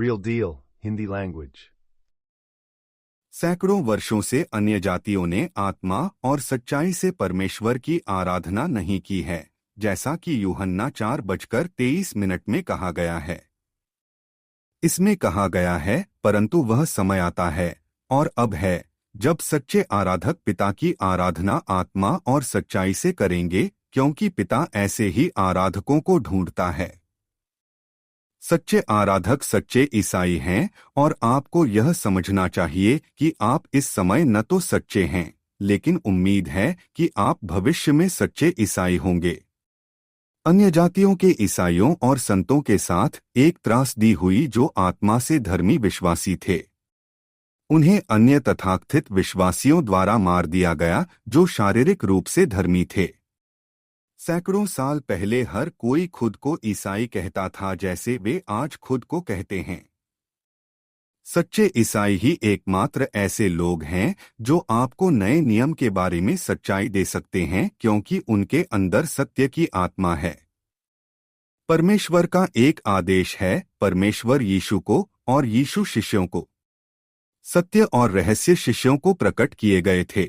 real deal, Hindi language. सैकड़ों वर्षों से अन्य जातियों ने आत्मा और सच्चाई से परमेश्वर की आराधना नहीं की है, जैसा कि यूहन्ना 4:23 में कहा गया है। इसमें कहा गया है, परंतु वह समय आता है और अब है जब सच्चे आराधक पिता की आराधना आत्मा और सच्चाई से करेंगे, क्योंकि पिता ऐसे ही आराधकों को ढूंढता है। सच्चे आराधक सच्चे ईसाई हैं और आपको यह समझना चाहिए कि आप इस समय न तो सच्चे हैं, लेकिन उम्मीद है कि आप भविष्य में सच्चे ईसाई होंगे। अन्य जातियों के ईसाइयों और संतों के साथ एक त्रासदी हुई जो आत्मा से धर्मी विश्वासी थे। उन्हें अन्य तथाकथित विश्वासियों द्वारा मार दिया गया जो शारीरिक रूप से धर्मी थे। सैकड़ों साल पहले हर कोई खुद को ईसाई कहता था जैसे वे आज खुद को कहते हैं। सच्चे ईसाई ही एकमात्र ऐसे लोग हैं जो आपको नए नियम के बारे में सच्चाई दे सकते हैं, क्योंकि उनके अंदर सत्य की आत्मा है। परमेश्वर का एक आदेश है, परमेश्वर यीशु को और यीशु शिष्यों को सत्य और रहस्य शिष्यों को प्रकट किए गए थे।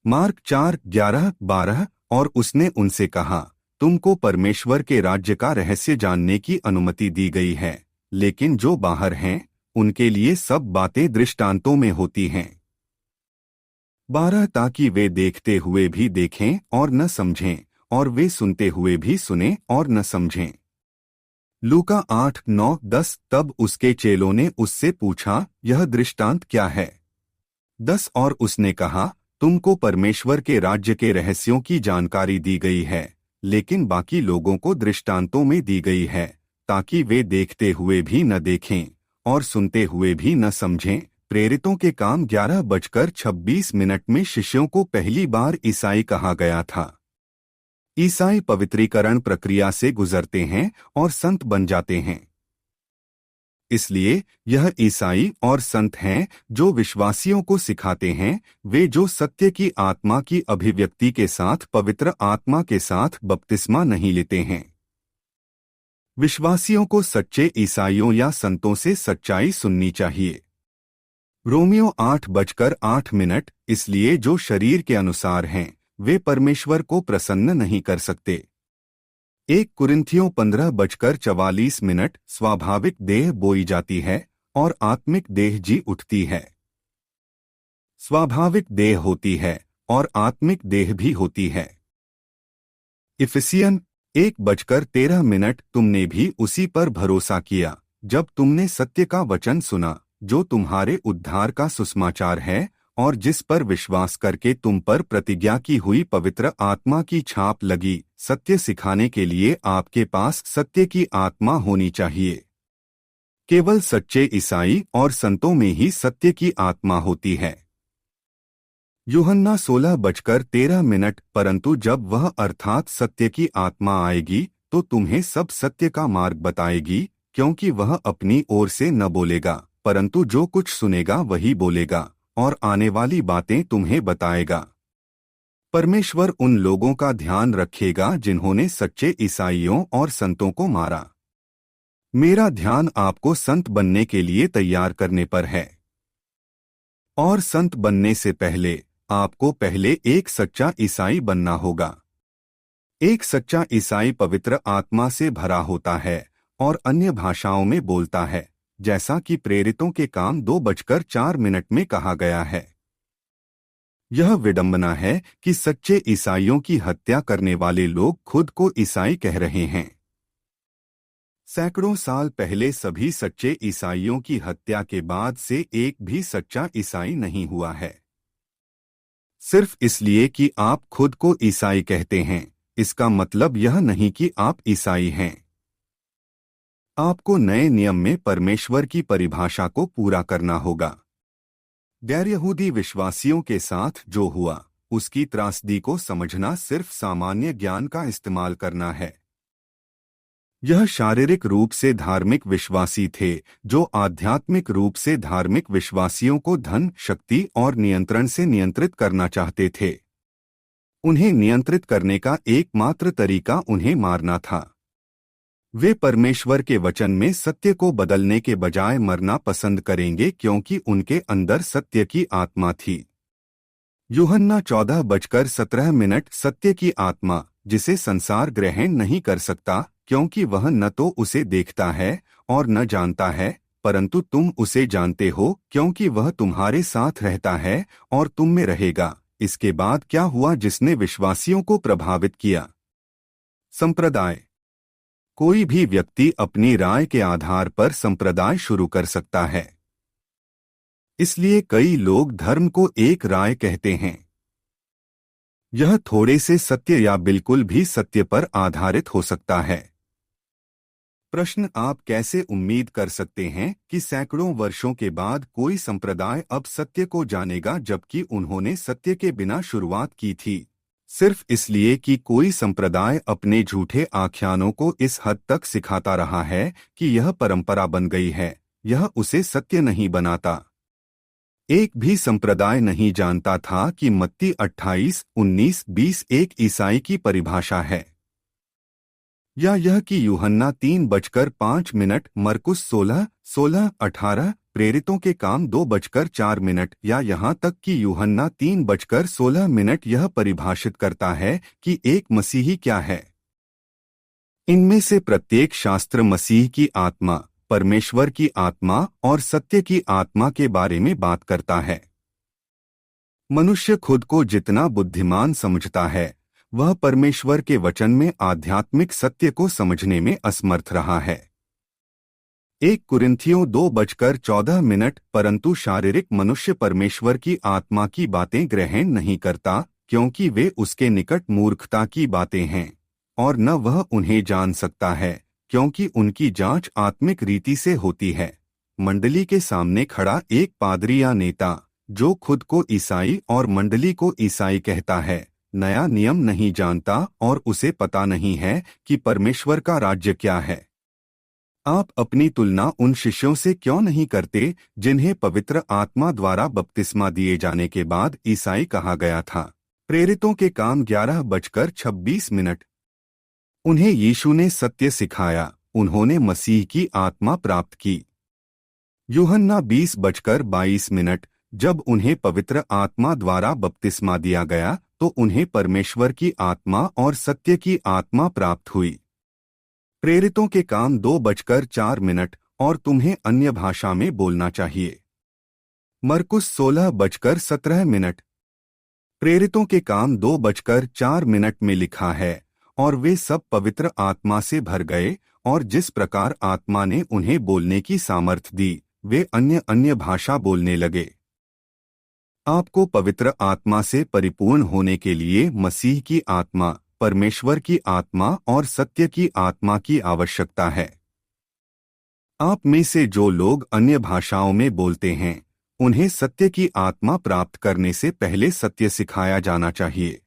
मार्क 4:11-12 और उसने उनसे कहा, तुमको परमेश्वर के राज्य का रहस्य जानने की अनुमति दी गई है, लेकिन जो बाहर हैं उनके लिए सब बातें दृष्टांतों में होती हैं। 12 ताकि वे देखते हुए भी देखें और न समझें, और वे सुनते हुए भी सुनें और न समझें। लूका 8:9-10 तब उसके चेलों ने उससे पूछा, यह दृष्टांत क्या है? 10 और उसने कहा, तुमको परमेश्वर के राज्य के रहस्यों की जानकारी दी गई है, लेकिन बाकी लोगों को दृष्टांतों में दी गई है, ताकि वे देखते हुए भी न देखें और सुनते हुए भी न समझें। प्रेरितों के काम 11:26 में शिष्यों को पहली बार ईसाई कहा गया था। ईसाई पवित्रीकरण प्रक्रिया से गुजरते हैं और संत बन जाते हैं। इसलिए यह ईसाई और संत हैं जो विश्वासियों को सिखाते हैं, वे जो सत्य की आत्मा की अभिव्यक्ति के साथ पवित्र आत्मा के साथ बपतिस्मा नहीं लेते हैं। विश्वासियों को सच्चे ईसाइयों या संतों से सच्चाई सुननी चाहिए। रोमियो 8:8 इसलिए जो शरीर के अनुसार हैं वे परमेश्वर को प्रसन्न नहीं कर सकते। 1 कुरिन्थियों 15:44 स्वाभाविक देह बोई जाती है और आत्मिक देह जी उठती है। स्वाभाविक देह होती है और आत्मिक देह भी होती है। इफिसियन 1:13 तुमने भी उसी पर भरोसा किया जब तुमने सत्य का वचन सुना, जो तुम्हारे उद्धार का सुसमाचार है, और जिस पर विश्वास करके तुम पर प्रतिज्ञा की हुई पवित्र आत्मा की छाप लगी। सत्य सिखाने के लिए आपके पास सत्य की आत्मा होनी चाहिए। केवल सच्चे ईसाई और संतों में ही सत्य की आत्मा होती है। यूहन्ना 16:13 परंतु जब वह अर्थात सत्य की आत्मा आएगी तो तुम्हें सब सत्य का मार्ग बताएगी, क्योंकि वह अपनी ओर से न बोलेगा, परंतु जो कुछ सुनेगा वही बोलेगा और आने वाली बातें तुम्हें बताएगा। परमेश्वर उन लोगों का ध्यान रखेगा जिन्होंने सच्चे ईसाइयों और संतों को मारा। मेरा ध्यान आपको संत बनने के लिए तैयार करने पर है। और संत बनने से पहले आपको पहले एक सच्चा ईसाई बनना होगा। एक सच्चा ईसाई पवित्र आत्मा से भरा होता है और अन्य भाषाओं में बोलता है, जैसा कि प्रेरितों के काम 2:4 में कहा गया है। यह विडंबना है कि सच्चे ईसाइयों की हत्या करने वाले लोग खुद को ईसाई कह रहे हैं। सैकड़ों साल पहले सभी सच्चे ईसाइयों की हत्या के बाद से एक भी सच्चा ईसाई नहीं हुआ है। सिर्फ इसलिए कि आप खुद को ईसाई कहते हैं, इसका मतलब यह नहीं कि आप ईसाई हैं। आपको नए नियम में परमेश्वर की परिभाषा को पूरा करना होगा। गैर यहूदी विश्वासियों के साथ जो हुआ, उसकी त्रासदी को समझना सिर्फ सामान्य ज्ञान का इस्तेमाल करना है। यह शारीरिक रूप से धार्मिक विश्वासी थे जो आध्यात्मिक रूप से धार्मिक विश्वासियों को धन, शक्ति और नियंत्रण से नियंत्रित करना चाहते थे। उन्हें नियंत्रित करने का एकमात्र तरीका उन्हें मारना था। वे परमेश्वर के वचन में सत्य को बदलने के बजाय मरना पसंद करेंगे क्योंकि उनके अंदर सत्य की आत्मा थी। यूहन्ना 14:17 सत्य की आत्मा, जिसे संसार ग्रहण नहीं कर सकता क्योंकि वह न तो उसे देखता है और न जानता है, परंतु तुम उसे जानते हो क्योंकि वह तुम्हारे साथ रहता है और तुम में रहेगा। इसके बाद क्या हुआ जिसने विश्वासियों को प्रभावित किया? संप्रदाय। कोई भी व्यक्ति अपनी राय के आधार पर संप्रदाय शुरू कर सकता है। इसलिए कई लोग धर्म को एक राय कहते हैं। यह थोड़े से सत्य या बिल्कुल भी सत्य पर आधारित हो सकता है। प्रश्न: आप कैसे उम्मीद कर सकते हैं कि सैकड़ों वर्षों के बाद कोई संप्रदाय अब सत्य को जानेगा जबकि उन्होंने सत्य के बिना शुरुआत की थी? सिर्फ इसलिए कि कोई संप्रदाय अपने झूठे आख्यानों को इस हद तक सिखाता रहा है कि यह परंपरा बन गई है, यह उसे सत्य नहीं बनाता। एक भी संप्रदाय नहीं जानता था कि मत्ती 28:19-20 एक ईसाई की परिभाषा है, या यह कि यूहन्ना 3:05, मरकुस 16:18, प्रेरितों के काम 2:04, या यहाँ तक कि यूहन्ना 3:16 यह परिभाषित करता है कि एक मसीही क्या है। इनमें से प्रत्येक शास्त्र मसीह की आत्मा, परमेश्वर की आत्मा और सत्य की आत्मा के बारे में बात करता है। मनुष्य खुद को जितना बुद्धिमान समझता है, वह परमेश्वर के वचन में आध्यात्मिक सत्य को समझने में असमर्थ रहा है। 1 कुरिन्थियों 2:14, परंतु शारीरिक मनुष्य परमेश्वर की आत्मा की बातें ग्रहण नहीं करता क्योंकि वे उसके निकट मूर्खता की बातें हैं, और न वह उन्हें जान सकता है क्योंकि उनकी जांच आत्मिक रीति से होती है। मंडली के सामने खड़ा एक पादरी या नेता जो खुद को ईसाई और मंडली को ईसाई कहता है, नया नियम नहीं जानता और उसे पता नहीं है कि परमेश्वर का राज्य क्या है। आप अपनी तुलना उन शिष्यों से क्यों नहीं करते जिन्हें पवित्र आत्मा द्वारा बपतिस्मा दिए जाने के बाद ईसाई कहा गया था? प्रेरितों के काम 11:26। उन्हें यीशु ने सत्य सिखाया, उन्होंने मसीह की आत्मा प्राप्त की। यूहन्ना 20:22, जब उन्हें पवित्र आत्मा द्वारा बपतिस्मा दिया गया तो उन्हें परमेश्वर की आत्मा और सत्य की आत्मा प्राप्त हुई। प्रेरितों के काम 2:04, और तुम्हें अन्य भाषा में बोलना चाहिए। मरकुस 16:17। प्रेरितों के काम 2:04 में लिखा है, और वे सब पवित्र आत्मा से भर गए, और जिस प्रकार आत्मा ने उन्हें बोलने की सामर्थ दी, वे अन्य अन्य भाषा बोलने लगे। आपको पवित्र आत्मा से परिपूर्ण होने के लिए मसीह की आत्मा, परमेश्वर की आत्मा और सत्य की आत्मा की आवश्यकता है। आप में से जो लोग अन्य भाषाओं में बोलते हैं, उन्हें सत्य की आत्मा प्राप्त करने से पहले सत्य सिखाया जाना चाहिए।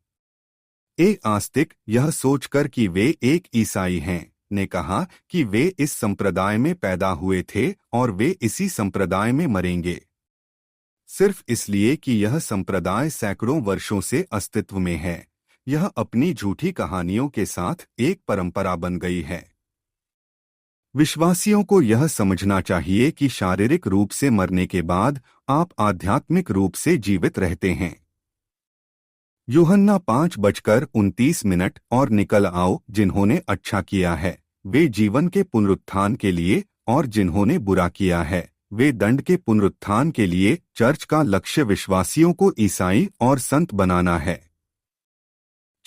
एक आस्तिक, यह सोचकर कि वे एक ईसाई हैं, ने कहा कि वे इस संप्रदाय में पैदा हुए थे और वे इसी संप्रदाय में मरेंगे। सिर्फ इसलिए कि यह संप्रदाय सैकड़ों वर्षों से अस्तित्व में है, यह अपनी झूठी कहानियों के साथ एक परंपरा बन गई है। विश्वासियों को यह समझना चाहिए कि शारीरिक रूप से मरने के बाद आप आध्यात्मिक रूप से जीवित रहते हैं। यूहन्ना 5:29, और निकल आओ जिन्होंने अच्छा किया है, वे जीवन के पुनरुत्थान के लिए, और जिन्होंने बुरा किया है, वे दंड के पुनरुत्थान के लिए। चर्च का लक्ष्य विश्वासियों को ईसाई और संत बनाना है।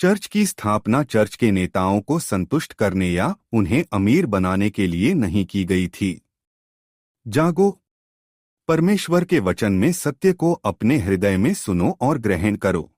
चर्च की स्थापना चर्च के नेताओं को संतुष्ट करने या उन्हें अमीर बनाने के लिए नहीं की गई थी। जागो, परमेश्वर के वचन में सत्य को अपने हृदय में सुनो और ग्रहण करो।